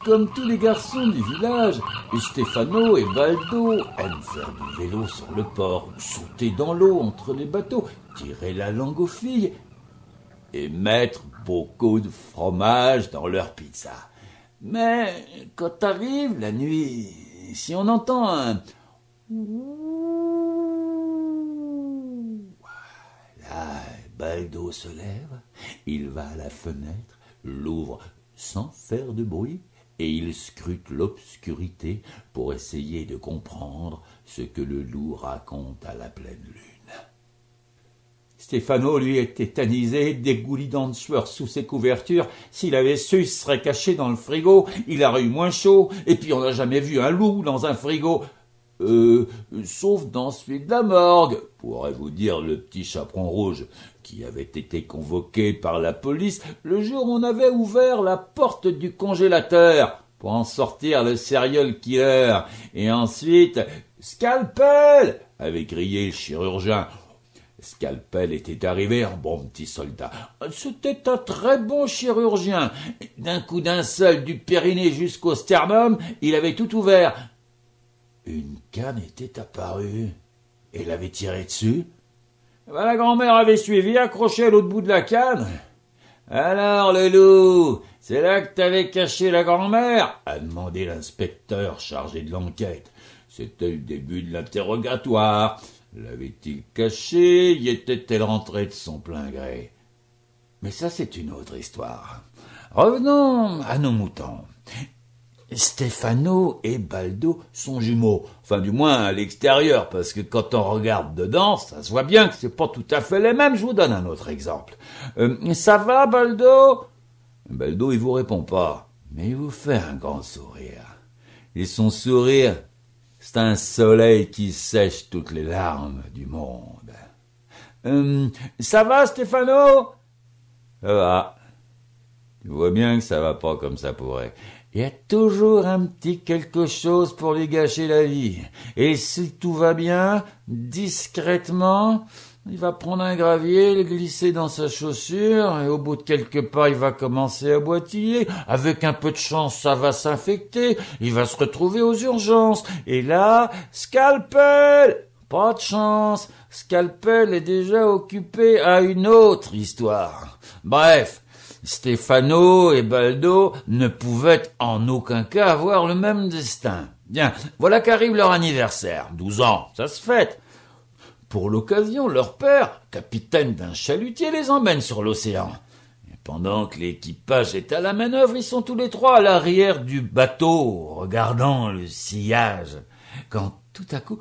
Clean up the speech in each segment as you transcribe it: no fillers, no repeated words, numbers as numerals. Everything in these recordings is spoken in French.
comme tous les garçons du village, Stefano et Baldo aiment faire du vélo sur le port, sauter dans l'eau entre les bateaux, tirer la langue aux filles et mettre beaucoup de fromage dans leur pizza. Mais quand arrive la nuit, si on entend un... Là, Baldo se lève, il va à la fenêtre, l'ouvre sans faire de bruit, et il scrute l'obscurité pour essayer de comprendre ce que le loup raconte à la pleine lune. Stefano, lui, est tétanisé, dégoulinant de sueur sous ses couvertures. S'il avait su, il se serait caché dans le frigo, il aurait eu moins chaud, et puis on n'a jamais vu un loup dans un frigo. Sauf dans celui de la morgue, pourrait vous dire le petit chaperon rouge, qui avait été convoqué par la police le jour où on avait ouvert la porte du congélateur pour en sortir le serial killer. Et ensuite, « Scalpel !» avait crié le chirurgien. Scalpel était arrivé, un bon petit soldat. C'était un très bon chirurgien. D'un coup d'un seul, du périnée jusqu'au sternum, il avait tout ouvert. Une canne était apparue, et l'avait tiré dessus. La grand-mère avait suivi, accroché à l'autre bout de la canne. « Alors, le loup, c'est là que t'avais caché la grand-mère ?» a demandé l'inspecteur chargé de l'enquête. C'était le début de l'interrogatoire. L'avait-il caché? Y était-elle rentrée de son plein gré? Mais ça, c'est une autre histoire. Revenons à nos moutons. Stefano et Baldo sont jumeaux, enfin du moins à l'extérieur, parce que quand on regarde dedans, ça se voit bien que c'est pas tout à fait les mêmes. Je vous donne un autre exemple. Ça va, Baldo? Baldo, il vous répond pas, mais il vous fait un grand sourire. Et son sourire, c'est un soleil qui sèche toutes les larmes du monde. Ça va, Stefano? Ça va. Tu vois bien que ça va pas comme ça pourrait. Il y a toujours un petit quelque chose pour lui gâcher la vie. Et si tout va bien, discrètement, il va prendre un gravier, le glisser dans sa chaussure, et au bout de quelques pas, il va commencer à boitiller. Avec un peu de chance, ça va s'infecter. Il va se retrouver aux urgences. Et là, Scalpel! Pas de chance. Scalpel est déjà occupé à une autre histoire. Bref. Stefano et Baldo ne pouvaient en aucun cas avoir le même destin. Bien, voilà qu'arrive leur anniversaire, 12 ans, ça se fête. Pour l'occasion, leur père, capitaine d'un chalutier, les emmène sur l'océan. Et pendant que l'équipage est à la manœuvre, ils sont tous les trois à l'arrière du bateau, regardant le sillage. Quand tout à coup...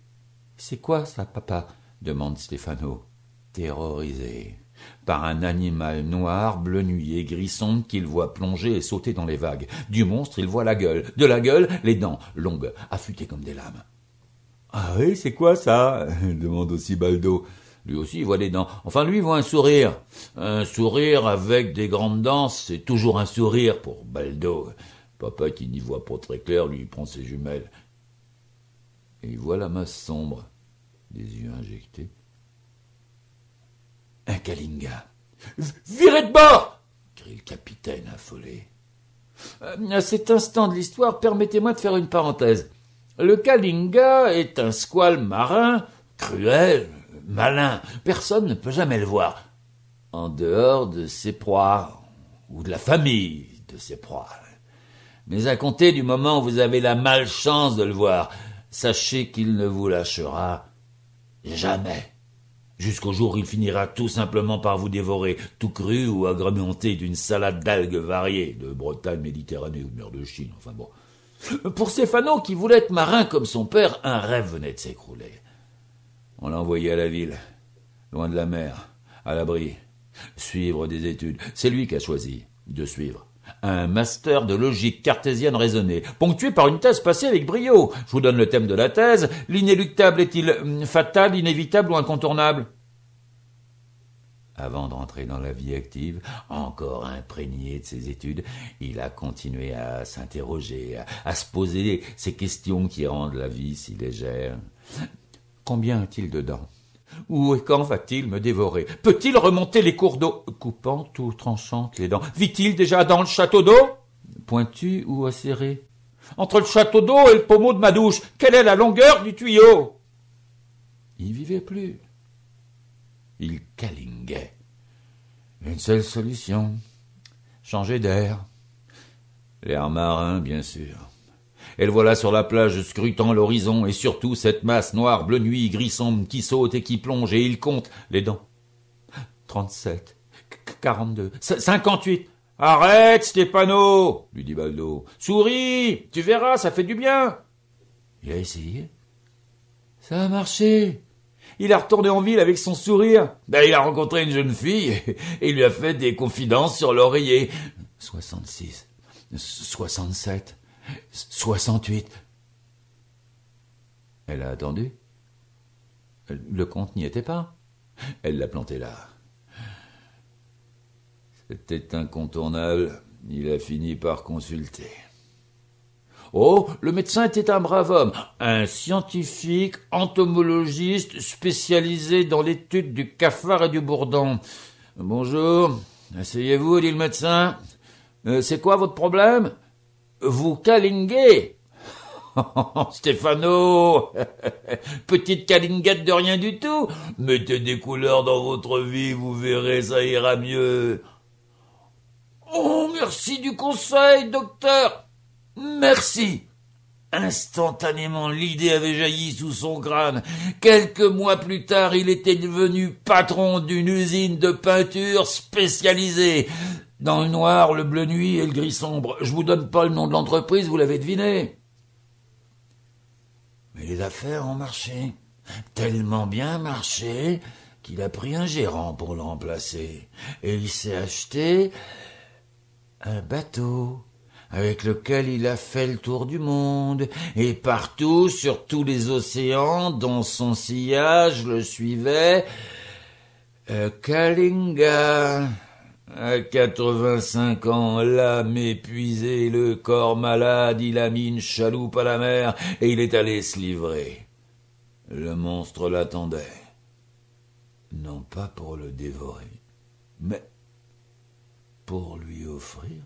« C'est quoi ça, papa ?» demande Stefano, terrorisé par un animal noir, bleu nuit et grisson qu'il voit plonger et sauter dans les vagues. Du monstre, il voit la gueule. De la gueule, les dents, longues, affûtées comme des lames. « Ah oui, c'est quoi ça ?» demande aussi Baldo. Lui aussi, il voit les dents. Enfin, lui, il voit un sourire. Un sourire avec des grandes dents, c'est toujours un sourire pour Baldo. Papa, qui n'y voit pas très clair, lui, prend ses jumelles. Et il voit la masse sombre, des yeux injectés. Un Kalinga. « Virez de bord !» crie le capitaine affolé. À cet instant de l'histoire, permettez-moi de faire une parenthèse. Le Kalinga est un squale marin, cruel, malin. Personne ne peut jamais le voir, en dehors de ses proies, ou de la famille de ses proies. Mais à compter du moment où vous avez la malchance de le voir, sachez qu'il ne vous lâchera jamais. Jusqu'au jour où il finira tout simplement par vous dévorer, tout cru ou agrémenté d'une salade d'algues variées, de Bretagne, Méditerranée ou de mer de Chine, enfin bon. Pour Stefano, qui voulait être marin comme son père, un rêve venait de s'écrouler. On l'a envoyé à la ville, loin de la mer, à l'abri, suivre des études. C'est lui qui a choisi de suivre. Un master de logique cartésienne raisonnée, ponctué par une thèse passée avec brio. Je vous donne le thème de la thèse. L'inéluctable est-il fatal, inévitable ou incontournable? Avant de rentrer dans la vie active, encore imprégné de ses études, il a continué à s'interroger, à se poser ces questions qui rendent la vie si légère. Combien a-t-il de dents? Où et quand va-t-il me dévorer? Peut-il remonter les cours d'eau, coupant ou tranchant les dents? Vit-il déjà dans le château d'eau? pointu ou acéré? Entre le château d'eau et le pommeau de ma douche, quelle est la longueur du tuyau? Il vivait plus. Il câlinguait. Une seule solution. Changer d'air. L'air marin, bien sûr. Et le voilà sur la plage scrutant l'horizon et surtout cette masse noire, bleu nuit, gris sombre qui saute et qui plonge et il compte les dents. 37, 42, 58. Arrête, Stéphano, lui dit Baldo. Souris, tu verras, ça fait du bien. Il a essayé. Ça a marché. Il a retourné en ville avec son sourire. Il a rencontré une jeune fille et il lui a fait des confidences sur l'oreiller. 66, 67, 68. Elle a attendu. Le compte n'y était pas. Elle l'a planté là. C'était incontournable. Il a fini par consulter. Oh, le médecin était un brave homme, un scientifique entomologiste spécialisé dans l'étude du cafard et du bourdon. Bonjour, asseyez-vous, dit le médecin. C'est quoi votre problème? Vous câlinguez. Stéphano, petite câlinguette de rien du tout. Mettez des couleurs dans votre vie, vous verrez, ça ira mieux. Oh, merci du conseil, docteur. Merci. Instantanément, l'idée avait jailli sous son crâne. Quelques mois plus tard, il était devenu patron d'une usine de peinture spécialisée. Dans le noir, le bleu nuit et le gris sombre. Je vous donne pas le nom de l'entreprise, vous l'avez deviné. Mais les affaires ont marché. Tellement bien marché qu'il a pris un gérant pour le remplacer. Et il s'est acheté un bateau avec lequel il a fait le tour du monde, et partout, sur tous les océans, dans son sillage, le suivait Kalinga. À 85 ans, l'âme épuisée, le corps malade, il a mis une chaloupe à la mer, et il est allé se livrer. Le monstre l'attendait. Non pas pour le dévorer, mais pour lui offrir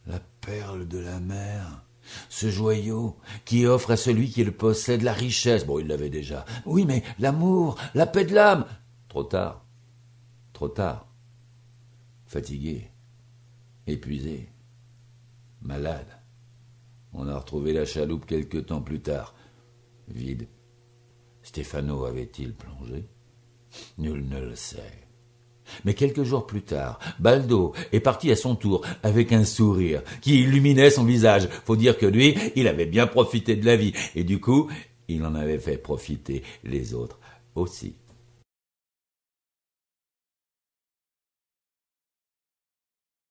la perle de la mer, ce joyau qui offre à celui qui le possède la richesse. Bon, il l'avait déjà. Oui, mais l'amour, la paix de l'âme. Trop tard. Trop tard. Fatigué. Épuisé. Malade. On a retrouvé la chaloupe quelque temps plus tard. Vide. Stéphano avait-il plongé? Nul ne le sait. Mais quelques jours plus tard, Baldo est parti à son tour avec un sourire qui illuminait son visage. Faut dire que lui, il avait bien profité de la vie et du coup, il en avait fait profiter les autres aussi.